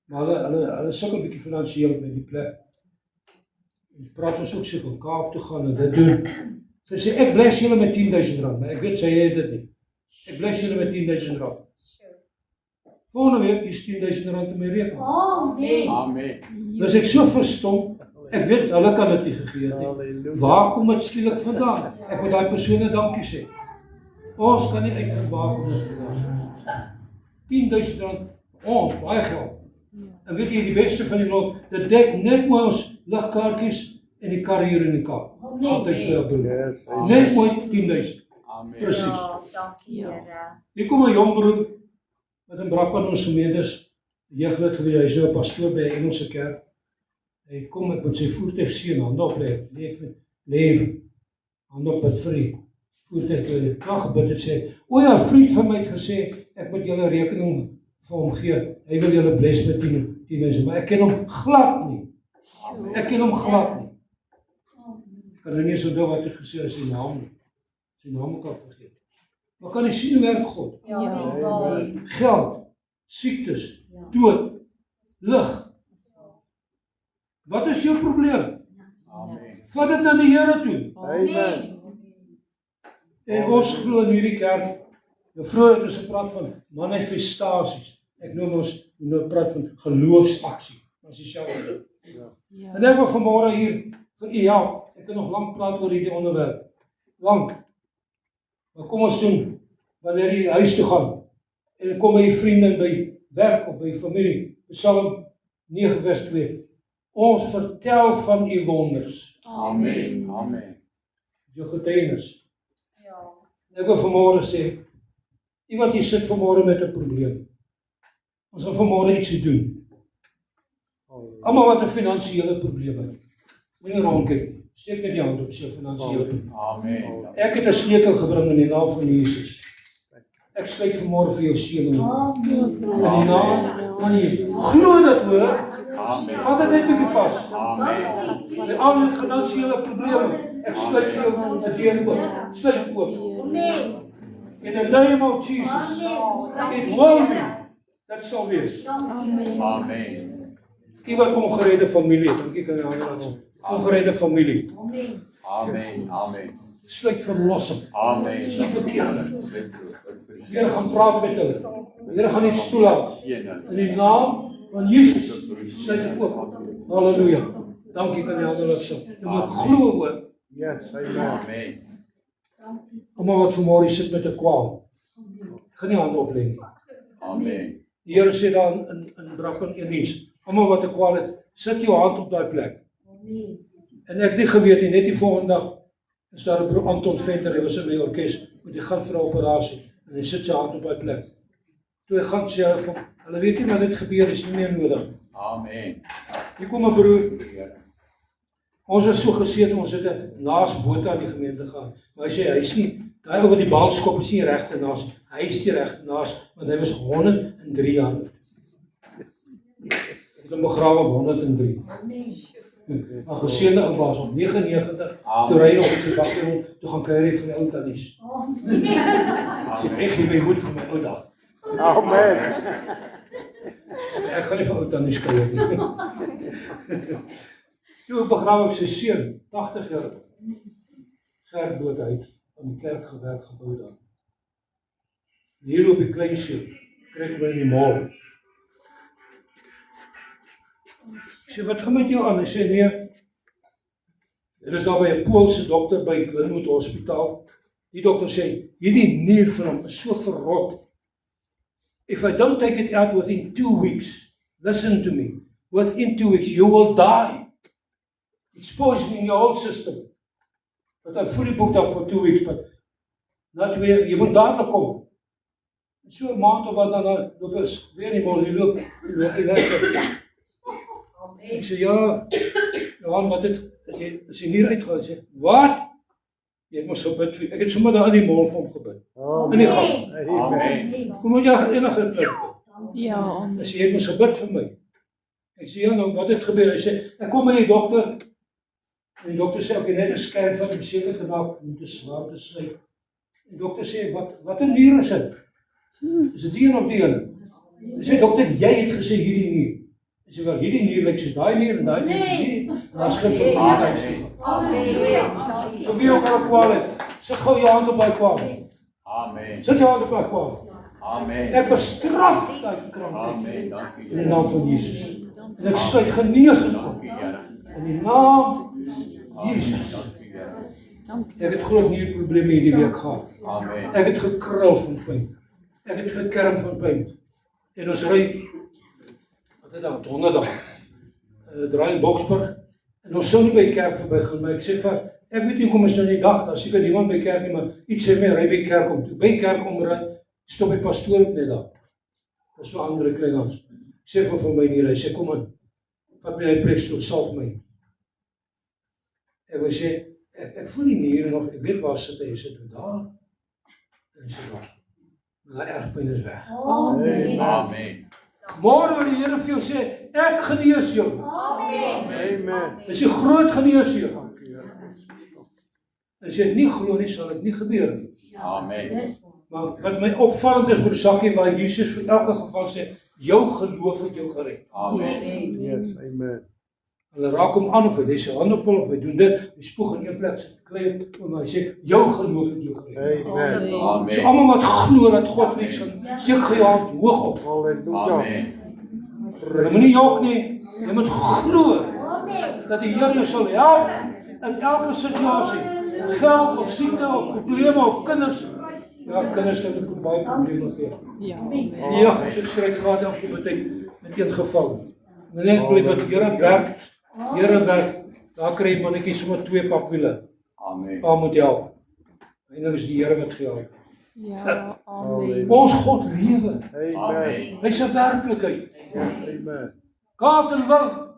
Maar hulle sukkel 'n bietjie finansiëel met die plek. Ons praat ons ook so van Kaap toe gaan en dit doen. Sy sê, ek bless julle met R10,000, maar ek weet sy het dit nie. Ek bless julle met R10,000. Volgende week is R10.000 in my rekening. Amen. Amen. Dus ek so verstom, ek weet hulle kan dit nie gegee het nie. Halleluja. Waar kom dit skielik vandaan? Ek moet daai persone dankie sê. Ons kan nie uitvind waar kom dit vandaan. R10.000, ons, baie geld. En weet jy, die beste van die lot, dit dek net mooi ons ligkaartjies en die kar hier in die Kaap. Altyd by 'n broer. Yes, amen. Net mooi 10.000. Amen. Precies. Ja, dankie Here. Hier kom 'n jong broer met 'n Brakpan ons gemeentes, jeuglid gewees, hy is nou 'n pastoor by 'n Engelse kerk. Hy kom met sy voertuig seën, hand op lê hand op het vir die voertuig toe hy klaar gebid het sê, o ja, 'n vriend van my het gesê, ek moet julle rekening vir hom gee, hy wil julle bless met 10.000, maar ek ken hom glad nie. Ek ken hom glad nie. Ek kan nou nie so dink wat hy gesê het, sy naam nie. Sy naam kan vergeet. Maar kan jy sien hoe werk God? Ja, dis waar. Geld, siektes, dood, lig. Wat is jou probleem? Amen. Vat dit na die Here toe. Amen. En ons glo in hierdie kerk, nou vroeër het ons gepraat van manifestasies. Ek noem ons nou praat van geloofsaksie. Ons dieselfde. Ja. En ek wil vanmôre hier vir u help. Ek kan nog lank praat oor hierdie onderwerp. Lank. Maar kom ons doen, wanneer jy huis toe gaan, en kom by jy vriende by werk of by familie, Psalm 9 vers 2. Ons vertel van u wonders, Amen. Amen. jou getuienis. Ja. Ek wil vanmôre sê, iemand hier sit vanmôre met 'n probleem. Ons gaan vanmôre ietsie doen. Almal wat 'n finansiële probleem het. Moenie rondkyk nie. Steek net jou hand op as jy 'n finansiële probleem. Amen. Ek het 'n sleutel gebring in die naam van Jesus. Ek sluit vanmôre vir jou seëning. In die naam van Jesus. Glo dit hoor. Amen. Vat dit net 'n bietjie vas. Amen. Die al die finansiële probleme. Ek sluit vir jou 'n deur oop. Sluit oop. Amen. In the name of Jesus. It will be. Dit sal wees. Amen. Amen. Iemand ongeredde familie. Dink ek kan die hande aan. Ongeredde familie. Amen. Amen. Sluit verlossing. Amen. Sluit bekering. Die Here gaan praat met hulle. Die Here gaan iets toelaat. In die naam van Jesus. Sluit dit oop. Halleluja. Dankie kan die hande laat sing. Jy moet glo hoor. Yes, amen. Amen. Almal wat vanmôre sit met 'n kwaal. Gaan nie hande op lê nie. Amen. Die Here sê daar in Brakpan 1:1. Almal wat 'n kwaal het, sit jou hand op daai plek. En ek het nie geweet nie, net die volgende dag is daar 'n broer Anton Venter, hy was in my orkes, met hy gaan vir 'n operasie en hy sit sy hand op daai plek. Toe hy gaan sê hulle weet nie wat dit gebeur is nie meer nodig. Amen. Hier kom 'n broer. Ons was so geseën, ons het 'n naas boot aan die gemeente gaan. Maar hy sê hy's nie daai ou wat die bal skop is nie regte naas. Hy is die regte naas want hy was 103 jaar oud. Ek het hom begrawe op 103. Maar geseënde ou was op 99. Toe ry hy nog op sy bakkie rond, toe gaan kuier hy vir die ou tannies. Sê ek gee my moed vir my ou dag. Amen. Ek gaan nie vir ou tannies kuier nie. Toe begrawe ek sy seun, 80 jaar oud. Gert Boothuis aan die kerk gewerk gebou daar. Hier op die klein seun, kry ek my in die mall. Ek sê, wat gaan met jou aan? Hy sê, nee, er is daar by 'n Poolse dokter by Glenwood Hospitaal. Die dokter sê, hierdie nier van hom is so verrot. If I don't take it out within 2 weeks, listen to me, within 2 weeks you will die. It's poison in your whole system. But I'm fully booked up for 2 weeks, but not weer, jy moet dadelik kom. So 'n maand of wat dan loop is, weer nie maar, jy loop. Ek sê, ja, Johan, wat het is hy nie uitgehaal? Hy sê, wat? Jy het mos gebid vir, ek het sommer daar in die mall vir hom gebid. In die gang. Amen. Kom maar, jy enige plek. Ja, amen. Hy sê, jy het mos gebid vir my. Ek sê, ja, nou, wat het gebeur? Hy sê, ek kom by die dokter. En die dokter sê, okay, net 'n scan van om seker te maak, om te swaar te sluit. Die dokter sê, wat 'n nier is dit? Is dit die een of die een? Hy sê, dokter, jy het gesê hierdie nier. Hy sê, wel, hierdie nier lyk so daai nier en daai nier is die. En daar's geen verband. Vir wie ook al 'n kwaal het, sit gou jou hand op daai kwaal. Amen. Sit jou hand op daai kwaal. Amen. Ek bestraf daai krankheid Amen. Dankie, in die Here. naam van Jesus. En ek sluit genesing op Dankie, Here. in die naam van Jesus. Dankie, Here. Ek het groot nierprobleme hierdie week gehad. Amen. Ek het gekrul van pyn. Ek het gekerm van pyn. En ons ry, wat het dan, donderdag, draai in Boksburg, en ons sou nie by die kerk verby gaan, maar ek sê vir, ek weet nie kom ons nou die dag, daar seker niemand by kerk nie, maar iets sê my, ry by die kerk om toe. By die kerk omry, stop die pastoor op net daar. Dat is so andere kleinhans. Sê vir my nie, hy sê, kom aan, vat my die preekstoel, salf my. Ek wil sê, ek voel nie meer nog, ek weet waar sit hy, sit daar, en hy sê daar. Maar die ergpyn is weg. Amen. Amen. Môre wil die Here vir jou sê, ek genees jou. Amen. Dis die groot geneesheer. As jy dit nie glo nie, sal dit nie gebeur nie. Amen. Maar wat my opvallend is, broer Sakkie, waar Jesus vir elke geval sê, jou geloof het jou gered. Amen. Yes, amen. Hulle raak hom aan of hy sy hand op hom of hy doen dit, hy spoeg in een plek, sy klein, maar hy sê, jou geloof het jou gered. Amen. So Amen. almal wat glo dat God wees, steek jy jou hand hoog op. Halleluja. Amen. Jy moet nie jok nie, jy moet glo dat die Here jou sal help in elke situasie. Geld of siekte of probleme of kinders. Ja, kinders kan ook baie probleme gee. Ja. Ja, ek het skryk gehad afgelope tyd met een geval. En net bly dat die Here werk, daar kry jy mannetjie sommer 2 papwiele. Amen. Pa moet help. Eindelik is die Here wat gehelp. Ja. Amen. Ons God lewe. Amen. Hy's 'n werklikheid. Amen. Carletonville.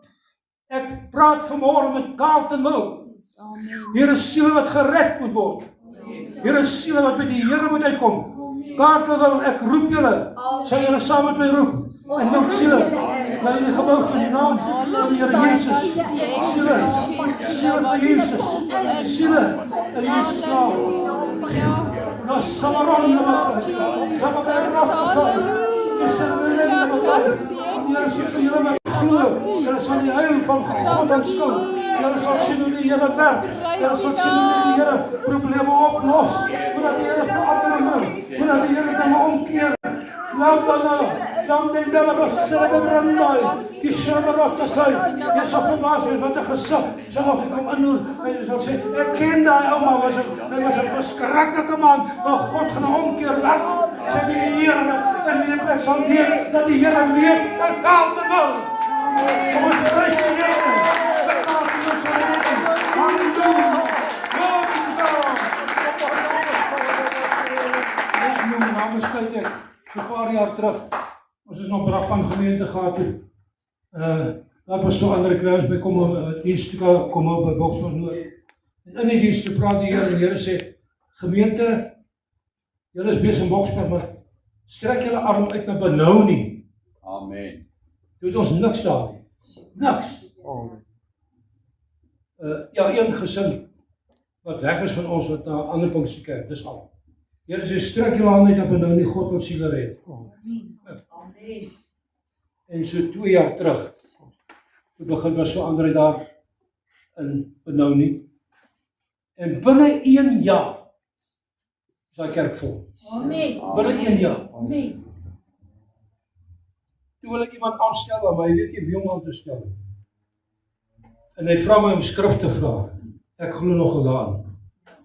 Ek praat vanmôre met Carletonville. Amen. Hier is siele wat gered moet word. Hier is siele wat by die Here moet uitkom. Carletonville, ek roep julle. Sal julle saam met my roep? En nog siele. Bly in die gebou in die naam van die Here Jesus. Siele. Siele van Jesus. Siele in Jesus naam. Nou samaron na maar. Samaron Julle sal die heil van God aanskou. Julle sal sien hoe die Here werk. Julle sal sien hoe die Here probleme oplos. Hoe dat die Here verandering bring. Hoe dat die Here dinge omkeer. Dan denk dat we zelf brandai. Die schermeraf te zijn. Je zal verbaasd zijn wat er gezegd. Zal nog ik kom aan. Je zal zeggen, ik ken die oma. Hij was een verschrikkelijke man. Maar God gaat omkeer werk. Zeg die Heer. En die plek zal weer dat die Heer leeft. En kaalt te wel. Kom eens prijs de Heer. Halleluja. So 'n paar jaar terug, ons is nog Brakpan gemeente gehad het. Daar was so ander kruis by kom diens toe kom op by Boksburg Noord. En in die diens te praat die Here en die Here sê, gemeente, julle is besig in Boksburg, maar strek julle arm uit na Benoni. Amen. Doet ons niks daar nie. Niks. Ja, een gesin wat weg is van ons wat na 'n ander punt se kerk, dis al. Here sê strek julle hande uit op nou nie God wil siele red. Amen. En so 2 jaar terug, toe begin was so ander daar in Benoni. En binne 1 jaar is daai kerk vol. Amen. Binne 1 jaar. Amen. Toe wil ek iemand aanstel, maar hy weet nie wie om aan te stel nie. En hy vra my om skrif te vra. Ek glo nog daaraan.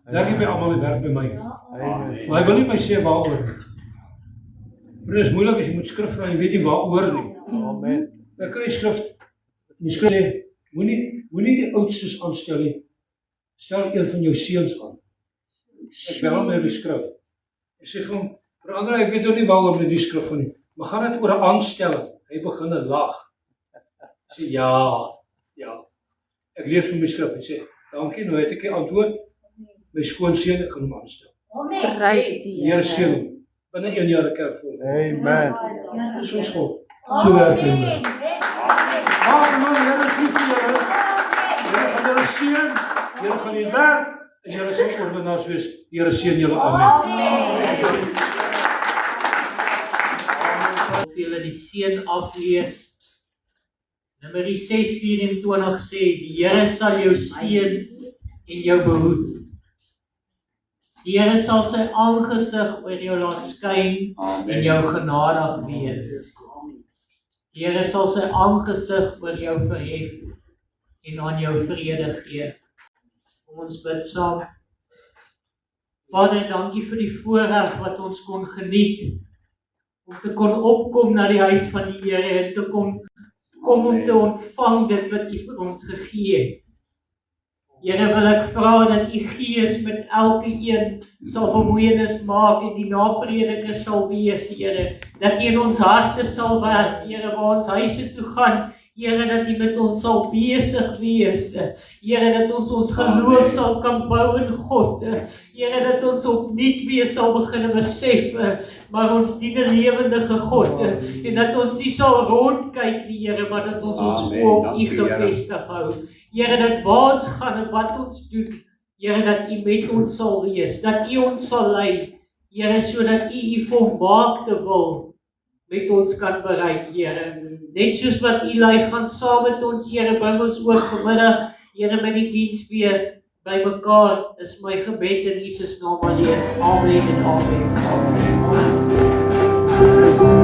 Werk nie by almal, hy werk by my. Amen. Maar hy wil nie my sê waaroor nie. Maar dit is moeilik as jy moet skrif vra en jy weet nie waaroor nie. Amen. Dan kry jy skrif. Die skrif sê, moenie die oudstes aanstel nie. Stel een van jou seuns aan. Ek bel hom met die skrif. Ek sê vir hom, "Broer, ek weet ook nie waaroor met die skrif van nie. Maar gaan dit oor 'n aanstelling?" Hy begin lag. Ek sê, ja. Ek lees vir my skrif. Hy sê, "Dankie, nou het ek die antwoord. My skoonseun, ek gaan hom aanstel." Amen. Prys die Die Here Here. seën hom. Binne 1 jaar 'n kerk vol. Amen. Dis ons God. So werk hy. Amen. Maar man, Here is lief vir julle. Here gaan julle seën. Here gaan die werk en julle sal oorwinnaars wees. Die Here seën julle. Amen. Of julle die seën aflees. Numeri 6:24 sê, die Here sal jou seën en jou behoed. Die Here sal sy aangesig oor jou laat skyn en Amen. jou genadig wees. Die Here sal sy aangesig oor jou verhef en aan jou vrede gee. Kom ons bid saam. Vader, dankie vir die voorreg wat ons kon geniet, om te kon opkom na die huis van die Here en te kom om te ontvang dit wat U vir ons gegee het. Here, wil ek vra dat U Gees met elke een sal bemoeienis maak en die naprediker sal wees, Here, dat U in ons harte sal werk, Here, waar ons huise toe gaan, Here, dat U met ons sal besig wees, Here, dat ons geloof sal kan bou in God, Here, dat ons opnuut weer sal begin besef, maar ons dien 'n lewendige God, en dat ons nie sal rondkyk nie, Here, maar dat ons Amen. oë op U Dankie, Here. gefestig hou. Here, dat waar ons gaan en wat ons doen, Here, dat U met ons sal wees, dat U ons sal lei, Here, sodat U volmaakte wil met ons kan bereik, Here. Net soos wat U lei, gaan saam met ons, Here, bring ons ook vanmiddag, Here, met die diens weer by mekaar, is my gebed in Jesus naam alleen. Amen en amen. Amen.